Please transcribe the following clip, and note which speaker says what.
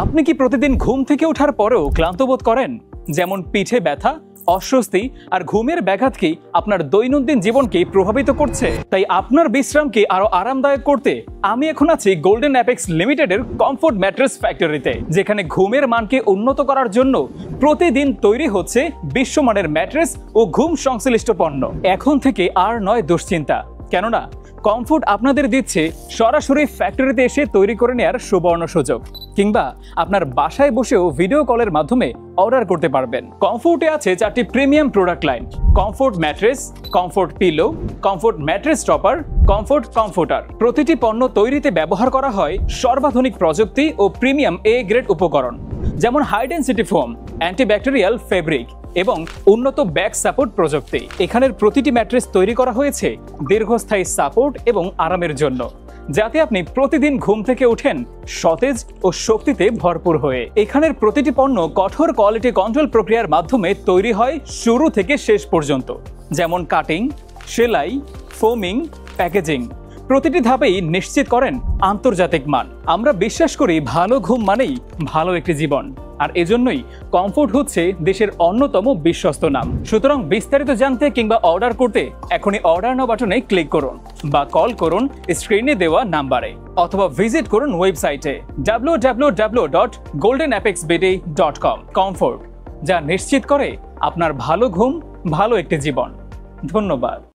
Speaker 1: আপনি কি প্রতিদিন ঘুম থেকে ওঠার পরেও ক্লান্ত বোধ করেন? যেমন পিঠে ব্যথা, অস্বস্তি আর ঘুমের ব্যাঘাত কি আপনার দৈনন্দিন জীবনকে প্রভাবিত করছে? তাই আপনার বিশ্রামকে আরো আরামদায়ক করতে আমি এখন আছি গোল্ডেন অ্যাপেক্স লিমিটেডের কমফোর্ট ম্যাট্রেস ফ্যাক্টরিতে, যেখানে ঘুমের মানকে উন্নত করার জন্য প্রতিদিন তৈরি হচ্ছে বিশ্বমানের ম্যাট্রেস ও ঘুম সংশ্লিষ্ট পণ্য। এখন থেকে আর নয় দুশ্চিন্তা, কেননা কমফোর্ট আপনাদের দিচ্ছে সরাসরি ফ্যাক্টরিতে এসে তৈরি করে নেওয়ার সুবর্ণ সুযোগ, কিংবা আপনার বাসায় বসেও ভিডিও কলের মাধ্যমে অর্ডার করতে পারবেন। কমফোর্টে আছে 4টি premium product line: comfort mattress, comfort pillow, comfort mattress topper, comfort comforter. প্রতিটি পণ্য তৈরিতে ব্যবহার করা হয় সর্বাধুনিক প্রযুক্তি ও প্রিমিয়াম এ গ্রেড উপকরণ, যেমন high density foam, antibacterial fabric এবং উন্নত ব্যাক সাপোর্ট প্রযুক্তি। এখানের প্রতিটি ম্যাট্রেস তৈরি করা হয়েছে দীর্ঘস্থায়ী সাপোর্ট এবং আরামের জন্য, যাতে আপনি প্রতিদিন ঘুম থেকে ওঠেন সতেজ ও শক্তিতে ভরপুর হয়ে। এখানের প্রতিটি পণ্য কঠোর কোয়ালিটি কন্ট্রোল প্রক্রিয়ার মাধ্যমে তৈরি হয় শুরু থেকে শেষ পর্যন্ত, যেমন কাটিং, সেলাই, ফোমিং, প্যাকেজিং। প্রতিটি ধাপেই নিশ্চিত করেন আন্তর্জাতিক মান। আমরা বিশ্বাস করি ভালো ঘুম মানেই ভালো একটি জীবন, আর এজন্যই কমফোর্ট হচ্ছে দেশের অন্যতম বিশ্বস্ত নাম। সুতরাং বিস্তারিত জানতে কিংবা অর্ডার করতে এখনই অর্ডার নাও বাটনে ক্লিক করুন বা কল করুন স্ক্রিনে দেওয়া নাম্বারে, অথবা ভিজিট করুন ওয়েবসাইটে www.goldenapexbd.com। কমফোর্ট, যা নিশ্চিত করে আপনার ভালো ঘুম, ভালো একটি জীবন। ধন্যবাদ।